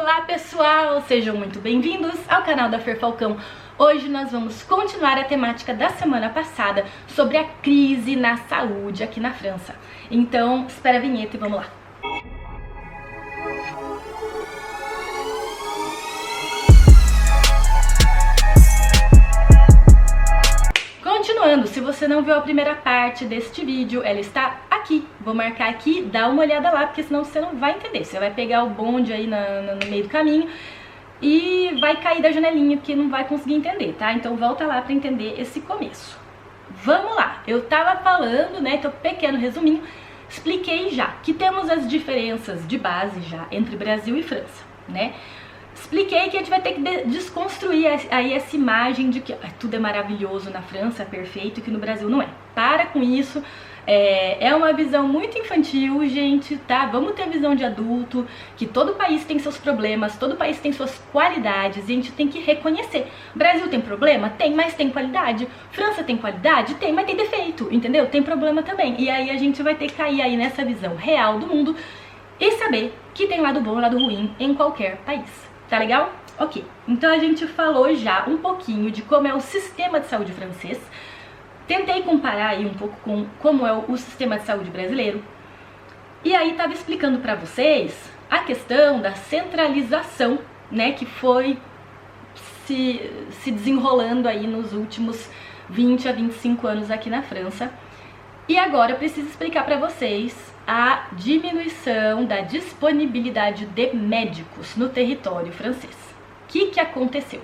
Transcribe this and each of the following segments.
Olá pessoal, sejam muito bem-vindos ao canal da Fer Falcão. Hoje nós vamos continuar a temática da semana passada sobre a crise na saúde aqui na França. Então, espera a vinheta e vamos lá. Continuando, se você não viu a primeira parte deste vídeo, ela está aqui. Vou marcar aqui, dá uma olhada lá, porque senão você não vai entender. Você vai pegar o bonde aí no meio do caminho e vai cair da janelinha, porque não vai conseguir entender, tá? Então volta lá para entender esse começo. Vamos lá, eu tava falando, né, então pequeno resuminho, expliquei já que temos as diferenças de base já entre Brasil e França, né? Expliquei que a gente vai ter que desconstruir aí essa imagem de que tudo é maravilhoso na França, é perfeito, e que no Brasil não é. Para com isso, é uma visão muito infantil, gente, tá? Vamos ter visão de adulto, que todo país tem seus problemas, todo país tem suas qualidades, e a gente tem que reconhecer. Brasil tem problema? Tem, mas tem qualidade. França tem qualidade? Tem, mas tem defeito, entendeu? Tem problema também. E aí a gente vai ter que cair aí nessa visão real do mundo e saber que tem lado bom e lado ruim em qualquer país. Tá legal? Ok. Então a gente falou já um pouquinho de como é o sistema de saúde francês. Tentei comparar aí um pouco com como é o sistema de saúde brasileiro. E aí tava explicando pra vocês a questão da centralização, né, que foi se desenrolando aí nos últimos 20 a 25 anos aqui na França. E agora eu preciso explicar pra vocês a diminuição da disponibilidade de médicos no território francês. O que aconteceu?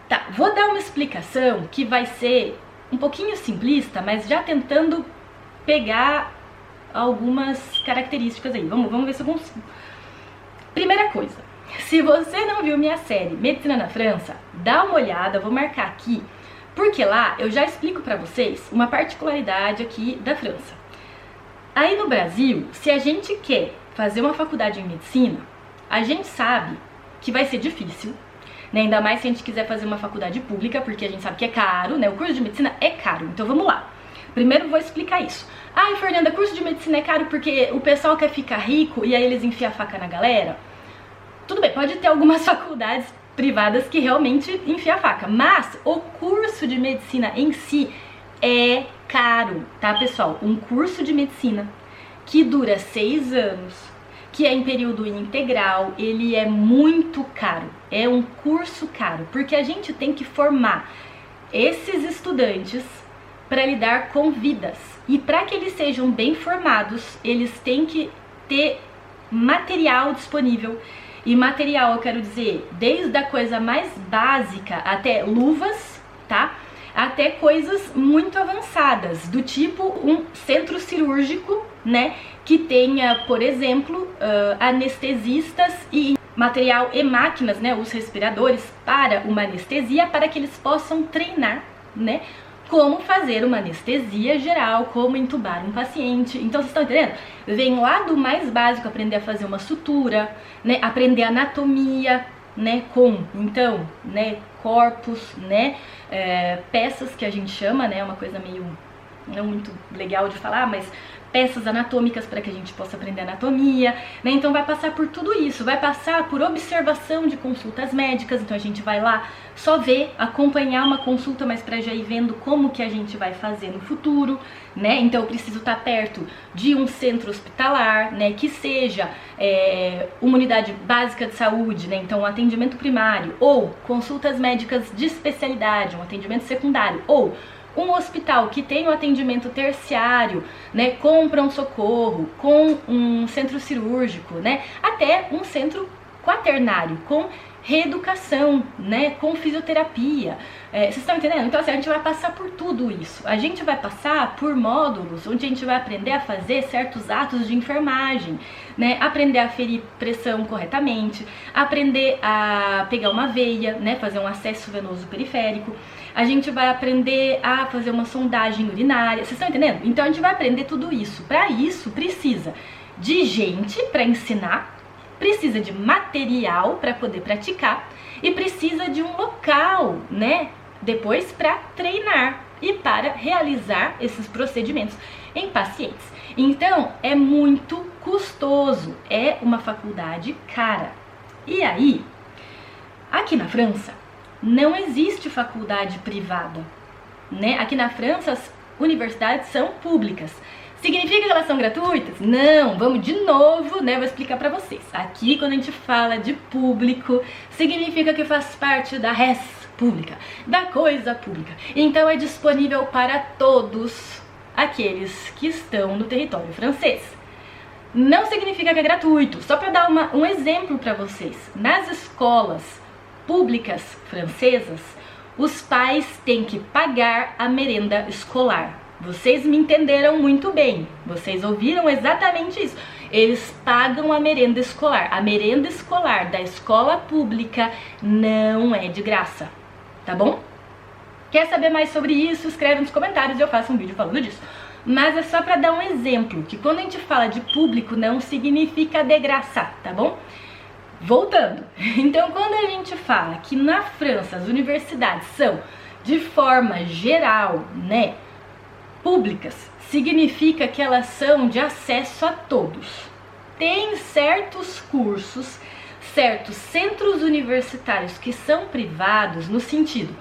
Tá, vou dar uma explicação que vai ser um pouquinho simplista, mas já tentando pegar algumas características aí. Vamos ver se eu consigo. Primeira coisa, se você não viu minha série Medicina na França, dá uma olhada, vou marcar aqui, porque lá eu já explico pra vocês uma particularidade aqui da França. Aí no Brasil, se a gente quer fazer uma faculdade em medicina, a gente sabe que vai ser difícil, né? Ainda mais se a gente quiser fazer uma faculdade pública, porque a gente sabe que é caro, né? O curso de medicina é caro, então vamos lá. Primeiro vou explicar isso. Ai, Fernanda, curso de medicina é caro porque o pessoal quer ficar rico e aí eles enfiam a faca na galera? Tudo bem, pode ter algumas faculdades privadas que realmente enfiam a faca, mas o curso de medicina em si é caro, tá, pessoal? Um curso de medicina que dura 6 anos, que é em período integral, ele é muito caro. É um curso caro, porque a gente tem que formar esses estudantes para lidar com vidas. E para que eles sejam bem formados, eles têm que ter material disponível. E material, eu quero dizer, desde a coisa mais básica até luvas, tá? Até coisas muito avançadas, do tipo um centro cirúrgico, né, que tenha, por exemplo, anestesistas e material e máquinas, né, os respiradores para uma anestesia, para que eles possam treinar, né, como fazer uma anestesia geral, como entubar um paciente. Então, vocês estão entendendo? Vem lá do mais básico, aprender a fazer uma sutura, né, aprender anatomia, né, então, né, corpos, né, peças que a gente chama, né, uma coisa meio não muito legal de falar, mas peças anatômicas para que a gente possa aprender anatomia, né? Então vai passar por tudo isso, vai passar por observação de consultas médicas, então a gente vai lá só ver, acompanhar uma consulta, mas para já ir vendo como que a gente vai fazer no futuro, né? Então eu preciso estar perto de um centro hospitalar, né, que seja uma unidade básica de saúde, né? Então um atendimento primário, ou consultas médicas de especialidade, um atendimento secundário, ou um hospital que tem um atendimento terciário, né, com pronto-socorro, com um centro cirúrgico, né, até um centro quaternário, com reeducação, né, com fisioterapia. Vocês estão entendendo? Então assim, a gente vai passar por tudo isso. A gente vai passar por módulos onde a gente vai aprender a fazer certos atos de enfermagem, né, aprender a ferir pressão corretamente, aprender a pegar uma veia, né, fazer um acesso venoso periférico. A gente vai aprender a fazer uma sondagem urinária, vocês estão entendendo? Então a gente vai aprender tudo isso. Para isso precisa de gente para ensinar, precisa de material para poder praticar e precisa de um local, né, depois para treinar e para realizar esses procedimentos em pacientes. Então é muito custoso, é uma faculdade cara. E aí, aqui na França, não existe faculdade privada, né? Aqui na França, as universidades são públicas. Significa que elas são gratuitas? Não, vamos de novo, né? Vou explicar pra vocês. Aqui, quando a gente fala de público, significa que faz parte da res pública, da coisa pública. Então é disponível para todos aqueles que estão no território francês. Não significa que é gratuito. Só para dar um exemplo para vocês, nas escolas públicas francesas, os pais têm que pagar a merenda escolar. Vocês me entenderam muito bem, vocês ouviram exatamente isso. Eles pagam a merenda escolar. A merenda escolar da escola pública não é de graça, tá bom? Quer saber mais sobre isso? Escreve nos comentários e eu faço um vídeo falando disso. Mas é só para dar um exemplo, que quando a gente fala de público não significa de graça, tá bom? Voltando, então quando a gente fala que na França as universidades são, de forma geral, né, públicas, significa que elas são de acesso a todos. Tem certos cursos, certos centros universitários que são privados no sentido,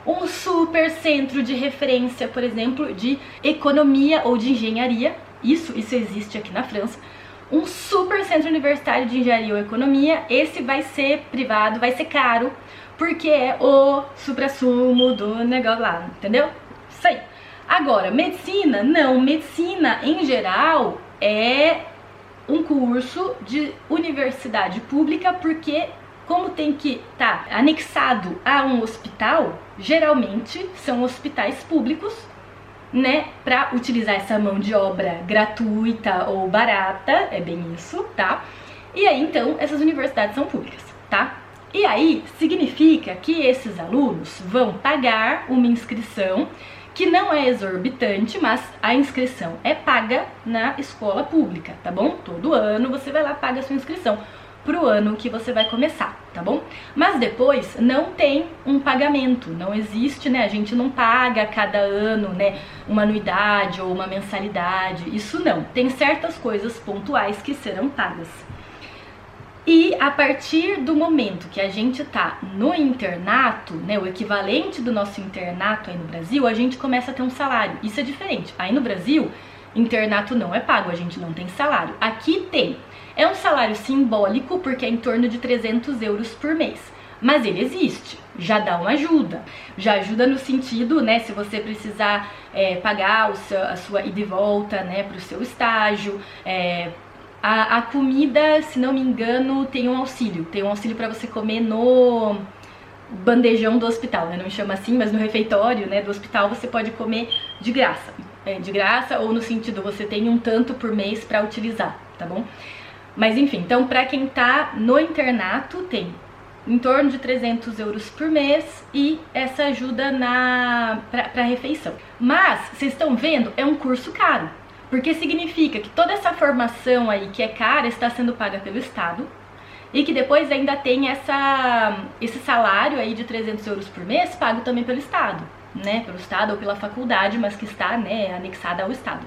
um super centro de referência, por exemplo, de economia ou de engenharia, isso existe aqui na França. Um super centro universitário de engenharia ou economia, esse vai ser privado, vai ser caro, porque é o suprassumo do negócio lá, entendeu? Isso aí. Agora, medicina, não, medicina em geral é um curso de universidade pública, porque como tem que estar anexado a um hospital, geralmente são hospitais públicos, né, para utilizar essa mão de obra gratuita ou barata, é bem isso, tá? E aí, então, essas universidades são públicas, tá? E aí, significa que esses alunos vão pagar uma inscrição que não é exorbitante, mas a inscrição é paga na escola pública, tá bom? Todo ano você vai lá, paga a sua inscrição pro ano que você vai começar, tá bom? Mas depois não tem um pagamento, não existe, né? A gente não paga cada ano, né, uma anuidade ou uma mensalidade, isso não. Tem certas coisas pontuais que serão pagas. E a partir do momento que a gente tá no internato, né, o equivalente do nosso internato aí no Brasil, a gente começa a ter um salário. Isso é diferente. Aí no Brasil, internato não é pago, a gente não tem salário. Aqui tem. É um salário simbólico, porque é em torno de 300 euros por mês. Mas ele existe, já dá uma ajuda. Já ajuda no sentido, né, se você precisar pagar a sua ida e volta, né, para o seu estágio. A comida, se não me engano, tem um auxílio. Tem um auxílio para você comer no bandejão do hospital, né? Não me chama assim, mas no refeitório, né, do hospital você pode comer de graça. De graça ou no sentido, você tem um tanto por mês para utilizar, tá bom? Mas enfim, então pra quem tá no internato tem em torno de 300 euros por mês e essa ajuda pra refeição. Mas, vocês estão vendo, é um curso caro, porque significa que toda essa formação aí que é cara está sendo paga pelo Estado e que depois ainda tem esse salário aí de 300 euros por mês pago também pelo Estado, né? Pelo Estado ou pela faculdade, mas que está, né, anexada ao Estado.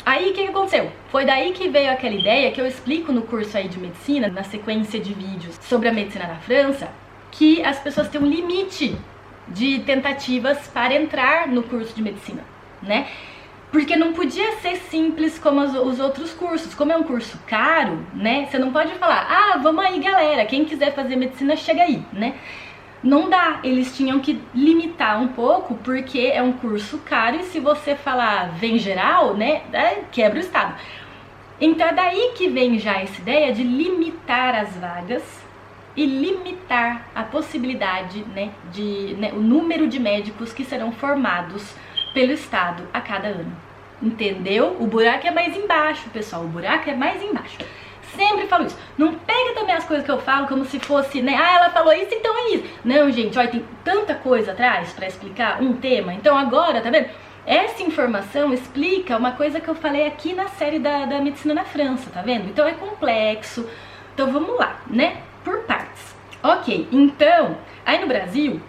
Aí o que aconteceu? Foi daí que veio aquela ideia que eu explico no curso aí de medicina, na sequência de vídeos sobre a medicina na França, que as pessoas têm um limite de tentativas para entrar no curso de medicina, né? Porque não podia ser simples como os outros cursos. Como é um curso caro, né? Você não pode falar, ah, vamos aí galera, quem quiser fazer medicina chega aí, né? Não dá, eles tinham que limitar um pouco, porque é um curso caro e se você falar vem geral, né, quebra o Estado. Então é daí que vem já essa ideia de limitar as vagas e limitar a possibilidade, né, o número de médicos que serão formados pelo Estado a cada ano. Entendeu? O buraco é mais embaixo, pessoal, o buraco é mais embaixo. Sempre falo isso. Não pega também as coisas que eu falo como se fosse, né? Ah, ela falou isso, então é isso. Não, gente, olha, tem tanta coisa atrás pra explicar um tema. Então agora, tá vendo? Essa informação explica uma coisa que eu falei aqui na série da medicina na França, tá vendo? Então é complexo. Então vamos lá, né? Por partes. Ok, então, aí no Brasil,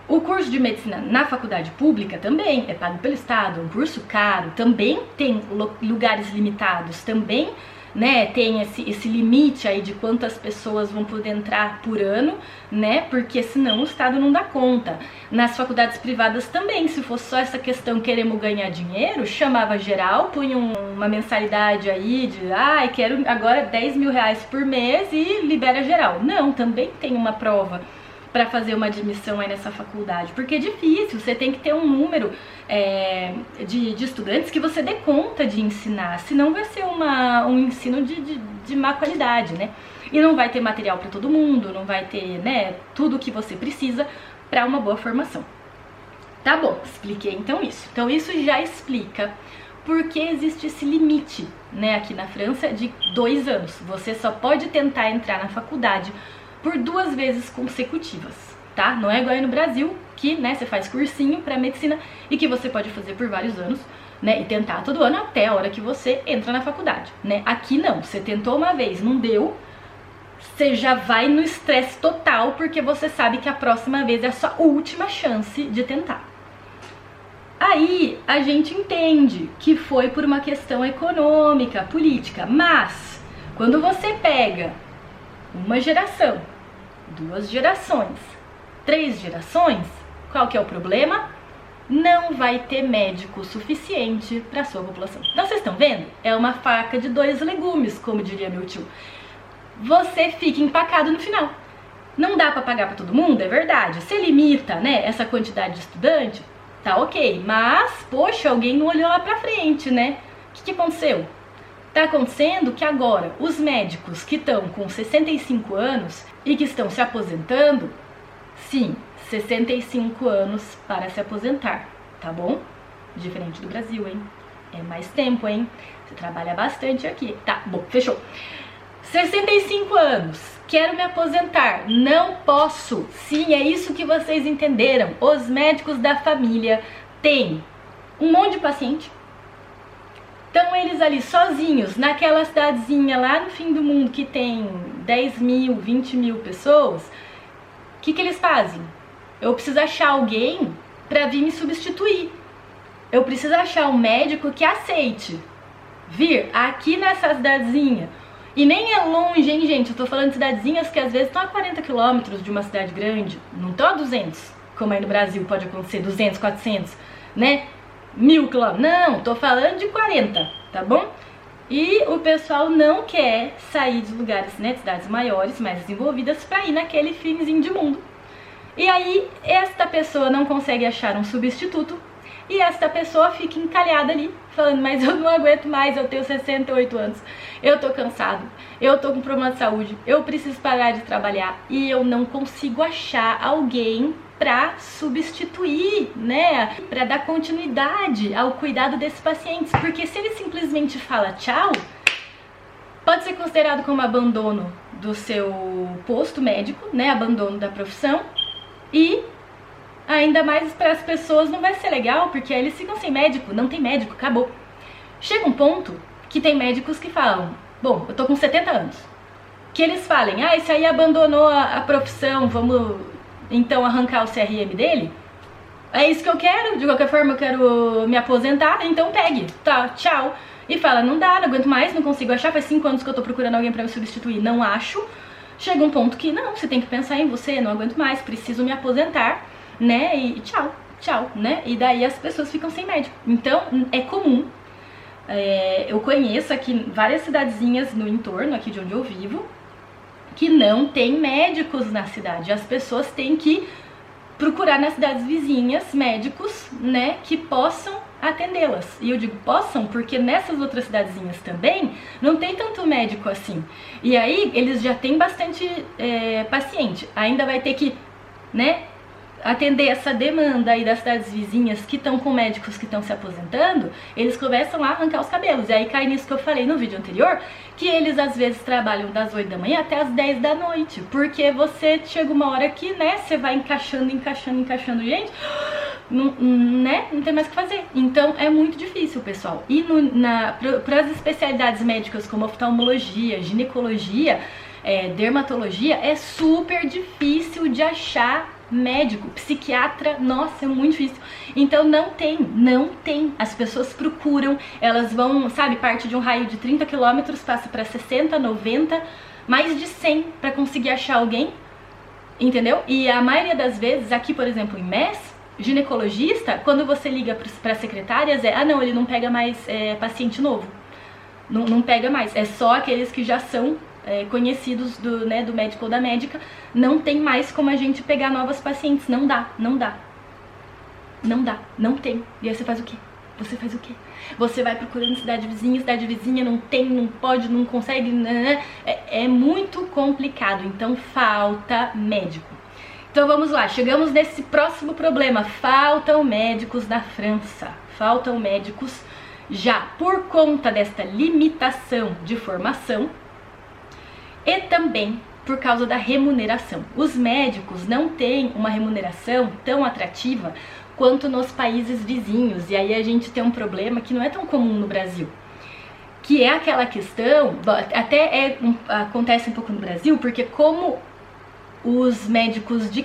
o curso de medicina na faculdade pública também é pago pelo Estado, um curso caro, também tem lugares limitados, também né, tem esse limite aí de quantas pessoas vão poder entrar por ano, né, porque senão o Estado não dá conta. Nas faculdades privadas também, se fosse só essa questão queremos ganhar dinheiro, chamava geral, punha uma mensalidade aí de, quero agora 10 mil reais por mês e libera geral. Não, também tem uma prova para fazer uma admissão aí nessa faculdade, porque é difícil, você tem que ter um número de estudantes que você dê conta de ensinar, senão vai ser um ensino de má qualidade, né? E não vai ter material para todo mundo, não vai ter, né, tudo o que você precisa para uma boa formação. Tá bom, expliquei então isso. Então isso já explica por que existe esse limite, né, aqui na França de 2 anos. Você só pode tentar entrar na faculdade por 2 vezes consecutivas, tá? Não é igual aí no Brasil, que, né, você faz cursinho para medicina e que você pode fazer por vários anos, né, e tentar todo ano até a hora que você entra na faculdade, né? Aqui não, você tentou uma vez, não deu, você já vai no estresse total porque você sabe que a próxima vez é a sua última chance de tentar. Aí a gente entende que foi por uma questão econômica, política, mas quando você pega uma geração, 2 gerações, 3 gerações, qual que é o problema? Não vai ter médico suficiente para a sua população. Então vocês estão vendo? É uma faca de 2 legumes, como diria meu tio. Você fica empacado no final. Não dá para pagar para todo mundo, é verdade. Você limita, né, essa quantidade de estudante, tá ok. Mas, poxa, alguém não olhou lá pra frente, né? O que aconteceu? Tá acontecendo que agora os médicos que estão com 65 anos e que estão se aposentando, sim, 65 anos para se aposentar, tá bom? Diferente do Brasil, hein? É mais tempo, hein? Você trabalha bastante aqui. Tá, bom, fechou. 65 anos, quero me aposentar, não posso. Sim, é isso que vocês entenderam. Os médicos da família têm um monte de paciente. Estão eles ali sozinhos, naquela cidadezinha lá no fim do mundo que tem 10 mil, 20 mil pessoas. O que eles fazem? Eu preciso achar alguém para vir me substituir. Eu preciso achar um médico que aceite vir aqui nessa cidadezinha. E nem é longe, hein, gente? Eu tô falando de cidadezinhas que às vezes estão a 40 quilômetros de uma cidade grande. Não tô a 200, como aí no Brasil pode acontecer, 200, 400, né? 1000 quilômetros. Não, tô falando de 40, tá bom? E o pessoal não quer sair de lugares, né, de cidades maiores, mais desenvolvidas, pra ir naquele finzinho de mundo. E aí, esta pessoa não consegue achar um substituto e esta pessoa fica encalhada ali, falando, mas eu não aguento mais, eu tenho 68 anos, eu tô cansado, eu tô com problema de saúde, eu preciso parar de trabalhar e eu não consigo achar alguém para substituir, né, para dar continuidade ao cuidado desses pacientes, porque se ele simplesmente fala tchau, pode ser considerado como abandono do seu posto médico, né, abandono da profissão, e ainda mais para as pessoas não vai ser legal, porque aí eles ficam sem médico, não tem médico, acabou. Chega um ponto que tem médicos que falam, bom, eu tô com 70 anos, que eles falem, esse aí abandonou a profissão, vamos então arrancar o CRM dele? É isso que eu quero, de qualquer forma eu quero me aposentar, então pegue, tá, tchau. E fala, não dá, não aguento mais, não consigo achar, faz 5 anos que eu tô procurando alguém pra me substituir, não acho. Chega um ponto que não, você tem que pensar em você, não aguento mais, preciso me aposentar, né, e tchau, tchau, né, e daí as pessoas ficam sem médico. Então é comum, eu conheço aqui várias cidadezinhas no entorno aqui de onde eu vivo, que não tem médicos na cidade, as pessoas têm que procurar nas cidades vizinhas médicos, né, que possam atendê-las. E eu digo possam porque nessas outras cidadezinhas também não tem tanto médico assim. E aí eles já têm bastante paciente, ainda vai ter que, né, atender essa demanda aí das cidades vizinhas que estão com médicos que estão se aposentando, eles começam a arrancar os cabelos. E aí cai nisso que eu falei no vídeo anterior, que eles às vezes trabalham das 8 da manhã até as 10 da noite, porque você chega uma hora que, né, você vai encaixando gente, não tem mais o que fazer. Então é muito difícil, pessoal. E para as especialidades médicas como oftalmologia, ginecologia, dermatologia, é super difícil de achar médico, psiquiatra, nossa, é muito difícil. Então não tem. As pessoas procuram, elas vão, sabe, parte de um raio de 30 quilômetros, passa para 60, 90, mais de 100 para conseguir achar alguém, entendeu? E a maioria das vezes, aqui por exemplo em MES, ginecologista, quando você liga para secretárias, não, ele não pega mais paciente novo. Não pega mais. É só aqueles que já são conhecidos do médico ou da médica. Não tem mais como a gente pegar novas pacientes. Não dá. Não tem. E aí você faz o quê? Você vai procurando cidade vizinha, não tem, não pode, não consegue. É muito complicado. Então falta médico. Então vamos lá, chegamos nesse próximo problema. Faltam médicos na França. Faltam médicos já por conta desta limitação de formação e também por causa da remuneração. Os médicos não têm uma remuneração tão atrativa quanto nos países vizinhos. E aí a gente tem um problema que não é tão comum no Brasil, que é aquela questão, acontece um pouco no Brasil, porque como os médicos de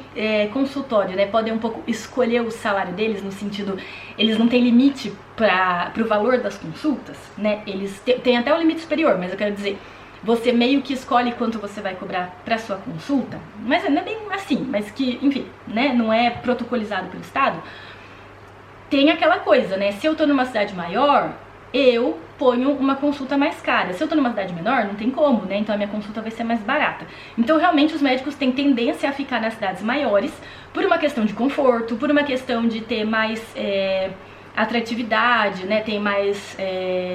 consultório, né, podem um pouco escolher o salário deles, no sentido, eles não têm limite para o valor das consultas, né, eles têm até um limite superior, mas eu quero dizer, você meio que escolhe quanto você vai cobrar para sua consulta, mas não é bem assim, mas que, enfim, né, não é protocolizado pelo Estado. Tem aquela coisa, né, se eu tô numa cidade maior, eu ponho uma consulta mais cara. Se eu tô numa cidade menor, não tem como, né? Então a minha consulta vai ser mais barata. Então realmente os médicos têm tendência a ficar nas cidades maiores por uma questão de conforto, por uma questão de ter mais atratividade, né? Tem mais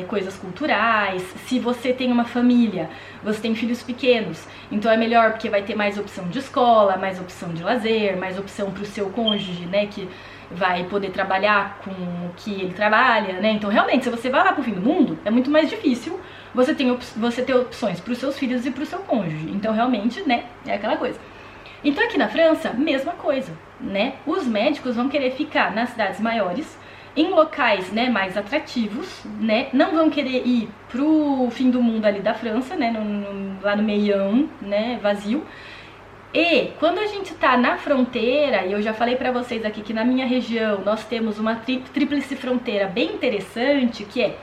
coisas culturais. Se você tem uma família, você tem filhos pequenos, então é melhor porque vai ter mais opção de escola, mais opção de lazer, mais opção pro seu cônjuge, né? Que vai poder trabalhar com o que ele trabalha, né? Então realmente, se você vai lá pro fim do mundo, é muito mais difícil você ter opções pros seus filhos e pro seu cônjuge. Então realmente, né, é aquela coisa. Então aqui na França, mesma coisa, né? Os médicos vão querer ficar nas cidades maiores, em locais, né, mais atrativos, né? Não vão querer ir pro fim do mundo ali da França, né, lá no meião, né, vazio. E quando a gente tá na fronteira, e eu já falei pra vocês aqui que na minha região nós temos uma tríplice fronteira bem interessante, que é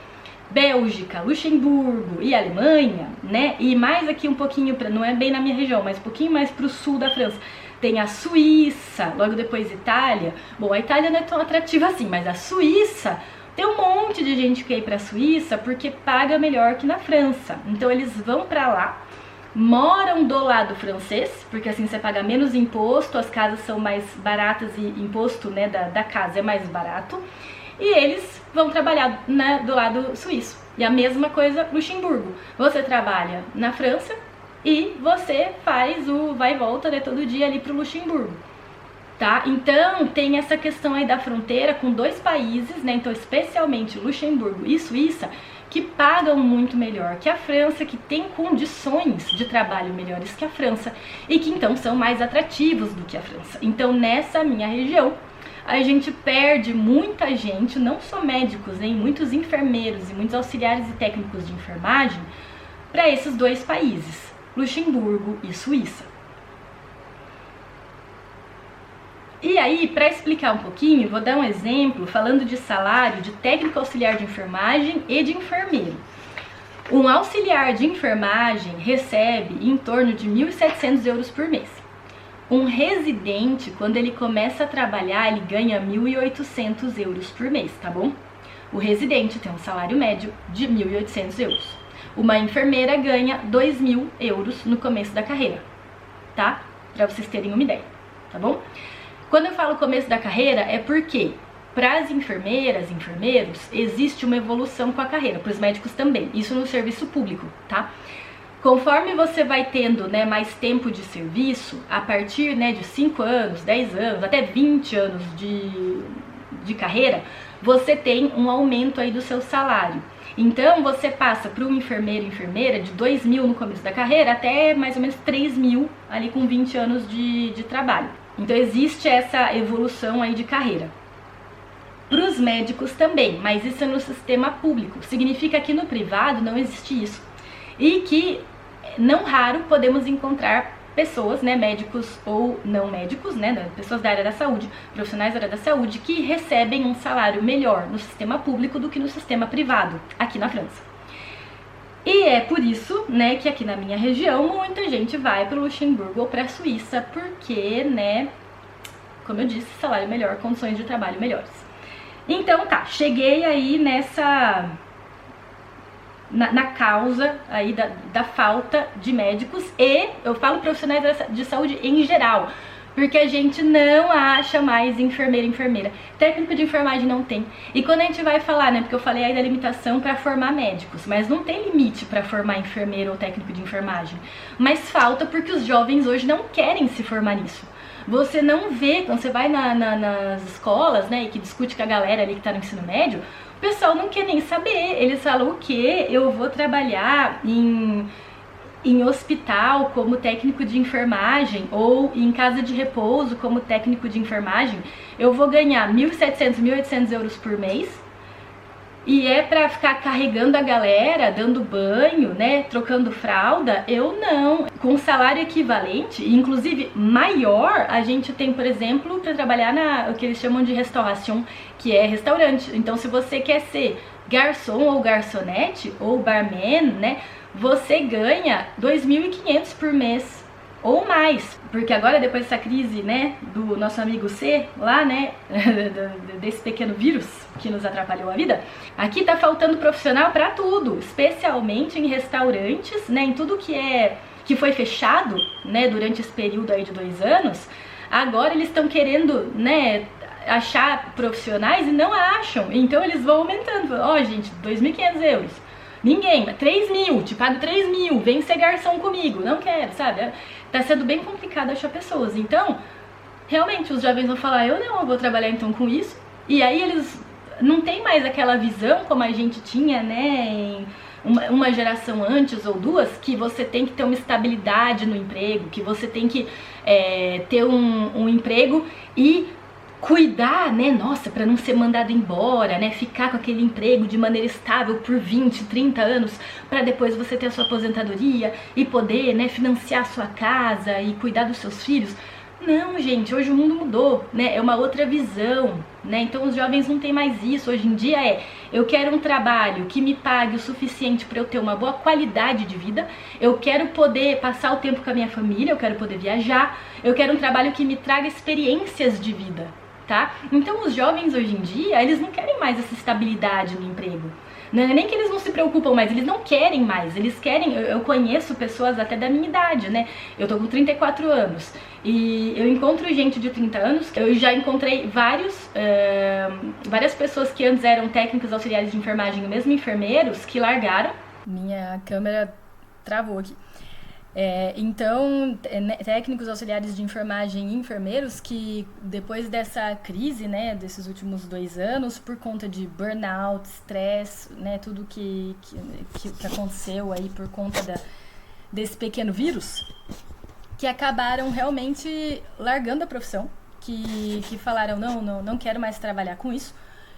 Bélgica, Luxemburgo e Alemanha, né? E mais aqui um pouquinho, não é bem na minha região, mas um pouquinho mais pro sul da França, tem a Suíça, logo depois Itália. Bom, a Itália não é tão atrativa assim, mas a Suíça, tem um monte de gente que quer ir pra Suíça porque paga melhor que na França. Então eles vão pra lá, moram do lado francês, porque assim você paga menos imposto, as casas são mais baratas e imposto, né, da casa é mais barato, e eles vão trabalhar, né, do lado suíço. E a mesma coisa Luxemburgo, você trabalha na França e você faz o vai e volta, né, todo dia ali pro Luxemburgo, tá? Então tem essa questão aí da fronteira com dois países, né, então especialmente Luxemburgo e Suíça, que pagam muito melhor que a França, que tem condições de trabalho melhores que a França e que então são mais atrativos do que a França. Então nessa minha região a gente perde muita gente, não só médicos, né, muitos enfermeiros e muitos auxiliares e técnicos de enfermagem para esses dois países, Luxemburgo e Suíça. E aí, para explicar um pouquinho, vou dar um exemplo falando de salário de técnico auxiliar de enfermagem e de enfermeiro. Um auxiliar de enfermagem recebe em torno de 1.700 euros por mês. Um residente, quando ele começa a trabalhar, ele ganha 1.800 euros por mês, tá bom? O residente tem um salário médio de 1.800 euros. Uma enfermeira ganha 2.000 euros no começo da carreira, tá? Para vocês terem uma ideia, tá bom? Quando eu falo começo da carreira, é porque para as enfermeiras, enfermeiros, existe uma evolução com a carreira, para os médicos também, isso no serviço público, tá? Conforme você vai tendo, né, mais tempo de serviço, a partir, né, de 5 anos, 10 anos, até 20 anos de carreira, você tem um aumento aí do seu salário. Então você passa para um enfermeiro e enfermeira de 2.000 no começo da carreira até mais ou menos 3.000 ali com 20 anos de trabalho. Então existe essa evolução aí de carreira. Para os médicos também, mas isso é no sistema público. Significa que no privado não existe isso. E que, não raro, podemos encontrar pessoas, né, médicos ou não médicos, né, pessoas da área da saúde, profissionais da área da saúde, que recebem um salário melhor no sistema público do que no sistema privado, aqui na França. E é por isso, né, que aqui na minha região muita gente vai para o Luxemburgo ou para a Suíça, porque, né, como eu disse, salário melhor, condições de trabalho melhores. Então tá, cheguei aí nessa... Na causa aí da falta de médicos, e eu falo profissionais de saúde em geral, porque a gente não acha mais enfermeira. Técnico de enfermagem não tem. E quando a gente vai falar, né, porque eu falei aí da limitação para formar médicos, mas não tem limite para formar enfermeiro ou técnico de enfermagem. Mas falta porque os jovens hoje não querem se formar nisso. Você não vê, quando você vai nas escolas, né, e que discute com a galera ali que tá no ensino médio, o pessoal não quer nem saber. Eles falam o quê? Eu vou trabalhar em hospital como técnico de enfermagem ou em casa de repouso como técnico de enfermagem. Eu vou ganhar 1.700, 1.800 euros por mês. E é pra ficar carregando a galera, dando banho, né, trocando fralda? Eu não. Com salário equivalente, inclusive maior, a gente tem, por exemplo, para trabalhar o que eles chamam de restauração, que é restaurante. Então, se você quer ser garçom ou garçonete ou barman, né, você ganha 2.500 por mês ou mais, porque agora, depois dessa crise, né, do nosso amigo C lá, né, desse pequeno vírus que nos atrapalhou a vida, aqui tá faltando profissional para tudo, especialmente em restaurantes, né, em tudo que foi fechado, né, durante esse período aí de 2 anos. Agora eles estão querendo, né, achar profissionais e não acham, então eles vão aumentando. Ó, gente, 2.500 euros. Ninguém, 3.000, te pago 3.000, vem ser garçom comigo. Não quero, sabe? Tá sendo bem complicado achar pessoas. Então, realmente, os jovens vão falar, eu vou trabalhar então com isso. E aí eles não tem mais aquela visão como a gente tinha, né, em uma geração antes ou duas, que você tem que ter uma estabilidade no emprego, que você tem que ter um emprego e cuidar, né, nossa, para não ser mandado embora, né, ficar com aquele emprego de maneira estável por 20, 30 anos, para depois você ter a sua aposentadoria e poder, né, financiar a sua casa e cuidar dos seus filhos. Não, gente, hoje o mundo mudou, né, é uma outra visão, né, então os jovens não têm mais isso. Hoje em dia eu quero um trabalho que me pague o suficiente para eu ter uma boa qualidade de vida, eu quero poder passar o tempo com a minha família, eu quero poder viajar, eu quero um trabalho que me traga experiências de vida. Tá? Então os jovens hoje em dia, eles não querem mais essa estabilidade no emprego. Não é nem que eles não se preocupam mais, eles não querem mais. Eles querem, eu conheço pessoas até da minha idade, né? Eu tô com 34 anos e eu encontro gente de 30 anos. Eu já encontrei várias pessoas que antes eram técnicos auxiliares de enfermagem, ou mesmo enfermeiros, que largaram. Minha câmera travou aqui. Então, técnicos auxiliares de enfermagem e enfermeiros que depois dessa crise, né, desses últimos 2 anos, por conta de burnout, estresse, né, tudo que aconteceu aí por conta desse pequeno vírus, que acabaram realmente largando a profissão, que falaram, não quero mais trabalhar com isso,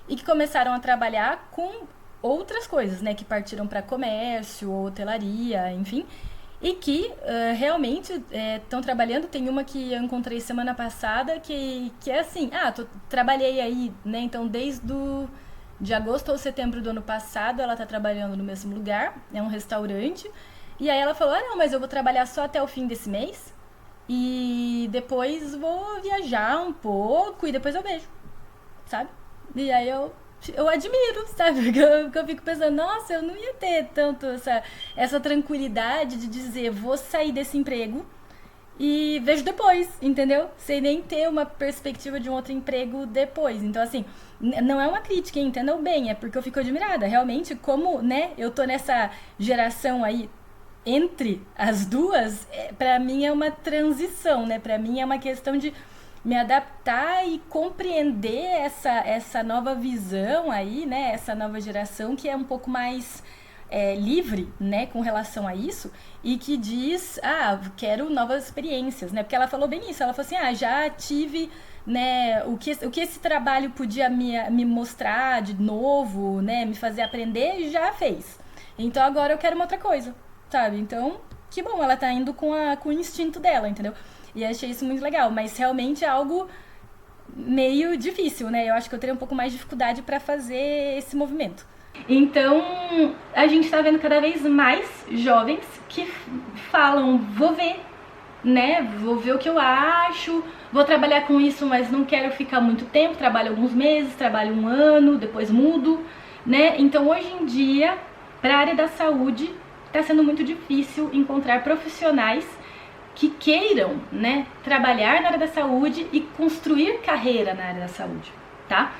e que começaram a trabalhar com outras coisas, né, que partiram para comércio, hotelaria, enfim, e que realmente estão trabalhando. Tem uma que eu encontrei semana passada que é assim, trabalhei aí, né, então de agosto ou setembro do ano passado ela tá trabalhando no mesmo lugar, é um restaurante, e aí ela falou, não, mas eu vou trabalhar só até o fim desse mês, e depois vou viajar um pouco, e depois eu vejo, sabe? E aí eu admiro, sabe? Porque eu fico pensando, nossa, eu não ia ter tanto essa tranquilidade de dizer, vou sair desse emprego e vejo depois, entendeu? Sem nem ter uma perspectiva de um outro emprego depois. Então, assim, não é uma crítica, entendam bem, é porque eu fico admirada. Realmente, como, né, eu tô nessa geração aí, entre as duas, pra mim é uma transição, né? Pra mim é uma questão de me adaptar e compreender essa nova visão aí, né, essa nova geração que é um pouco mais livre, né, com relação a isso, e que diz, quero novas experiências, né, porque ela falou bem isso, ela falou assim, já tive, né, o que esse trabalho podia me mostrar de novo, né, me fazer aprender, já fez, então agora eu quero uma outra coisa, sabe, então que bom, ela tá indo com o instinto dela, entendeu? E achei isso muito legal, mas realmente é algo meio difícil, né? Eu acho que eu teria um pouco mais de dificuldade para fazer esse movimento. Então, a gente tá vendo cada vez mais jovens que falam, vou ver, né? Vou ver o que eu acho, vou trabalhar com isso, mas não quero ficar muito tempo, trabalho alguns meses, trabalho um ano, depois mudo, né? Então, hoje em dia, para a área da saúde, tá sendo muito difícil encontrar profissionais que queiram, né, trabalhar na área da saúde e construir carreira na área da saúde, tá?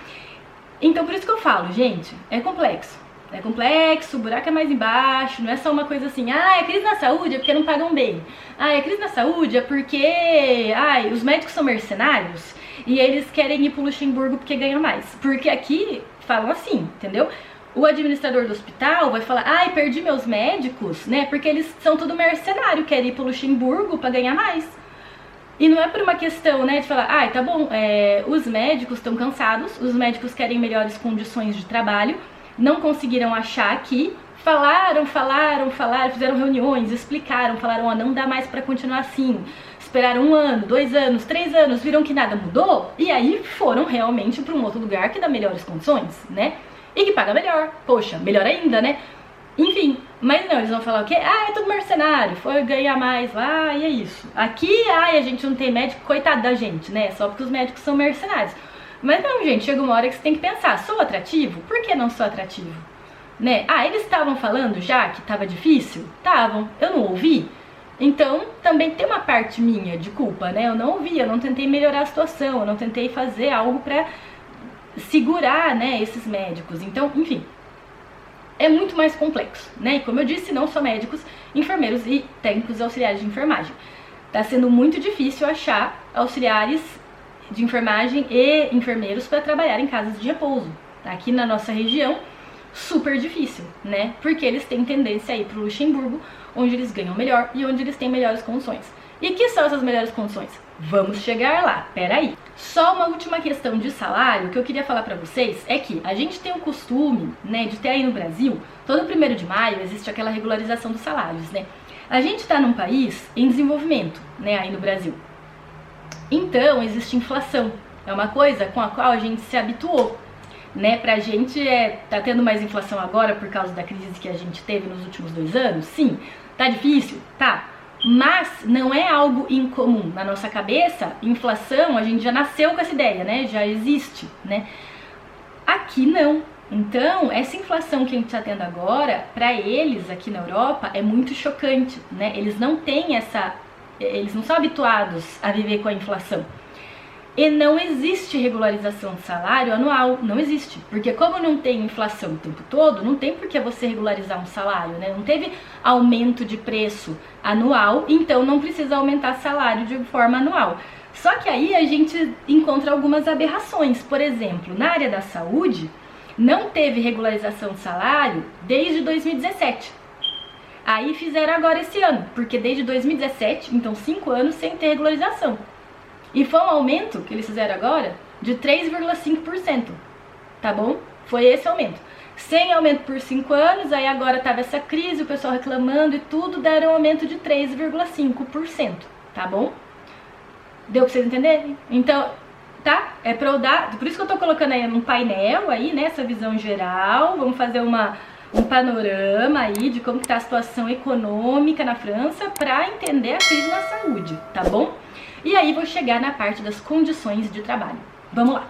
Então, por isso que eu falo, gente, é complexo. É complexo, o buraco é mais embaixo, não é só uma coisa assim, é crise na saúde é porque não pagam bem. É crise na saúde é porque, os médicos são mercenários e eles querem ir pro Luxemburgo porque ganham mais. Porque aqui falam assim, entendeu? O administrador do hospital vai falar, perdi meus médicos, né, porque eles são tudo mercenário, querem ir pro Luxemburgo pra ganhar mais. E não é por uma questão, né, de falar, tá bom, os médicos estão cansados, os médicos querem melhores condições de trabalho, não conseguiram achar aqui, falaram, fizeram reuniões, explicaram, falaram, não dá mais pra continuar assim, esperaram 1 ano, 2 anos, 3 anos, viram que nada mudou, e aí foram realmente pra um outro lugar que dá melhores condições, né, e que paga melhor, poxa, melhor ainda, né. Enfim, mas não, eles vão falar o quê? É tudo mercenário, foi ganhar mais lá e é isso. Aqui, a gente não tem médico, coitado da gente, né? Só porque os médicos são mercenários. Mas não, gente, chega uma hora que você tem que pensar, sou atrativo? Por que não sou atrativo? Né? Eles estavam falando já que tava difícil? Estavam, eu não ouvi? Então, também tem uma parte minha de culpa, né? Eu não ouvi, eu não tentei melhorar a situação, eu não tentei fazer algo pra segurar, né, esses médicos. Então, enfim, é muito mais complexo, né? E como eu disse, não só médicos, enfermeiros e técnicos auxiliares de enfermagem. Tá sendo muito difícil achar auxiliares de enfermagem e enfermeiros para trabalhar em casas de repouso. Aqui na nossa região, super difícil, né? Porque eles têm tendência a ir pro Luxemburgo, onde eles ganham melhor e onde eles têm melhores condições. E que são essas melhores condições? Vamos chegar lá, peraí. Só uma última questão de salário que eu queria falar pra vocês é que a gente tem o costume, né, de ter aí no Brasil, todo 1º de maio existe aquela regularização dos salários, né? A gente tá num país em desenvolvimento, né, aí no Brasil. Então, existe inflação. É uma coisa com a qual a gente se habituou, né? Pra gente tá tendo mais inflação agora por causa da crise que a gente teve nos últimos 2 anos? Sim. Tá difícil? Tá. Mas não é algo incomum. Na nossa cabeça, inflação, a gente já nasceu com essa ideia, né? Já existe, né? Aqui não. Então, essa inflação que a gente está tendo agora, para eles aqui na Europa, é muito chocante, né? Eles não têm eles não são habituados a viver com a inflação. E não existe regularização de salário anual, não existe. Porque como não tem inflação o tempo todo, não tem por que você regularizar um salário, né? Não teve aumento de preço anual, então não precisa aumentar salário de forma anual. Só que aí a gente encontra algumas aberrações. Por exemplo, na área da saúde, não teve regularização de salário desde 2017. Aí fizeram agora esse ano, porque desde 2017, então 5 anos sem ter regularização. E foi um aumento que eles fizeram agora de 3,5%, tá bom? Foi esse aumento. Sem aumento por 5 anos, aí agora tava essa crise, o pessoal reclamando e tudo, deram um aumento de 3,5%, tá bom? Deu pra vocês entenderem? Então, tá? É pra eu dar, por isso que eu tô colocando aí um painel aí, né, essa visão geral, vamos fazer um panorama aí de como que tá a situação econômica na França pra entender a crise na saúde, tá bom? E aí vou chegar na parte das condições de trabalho. Vamos lá!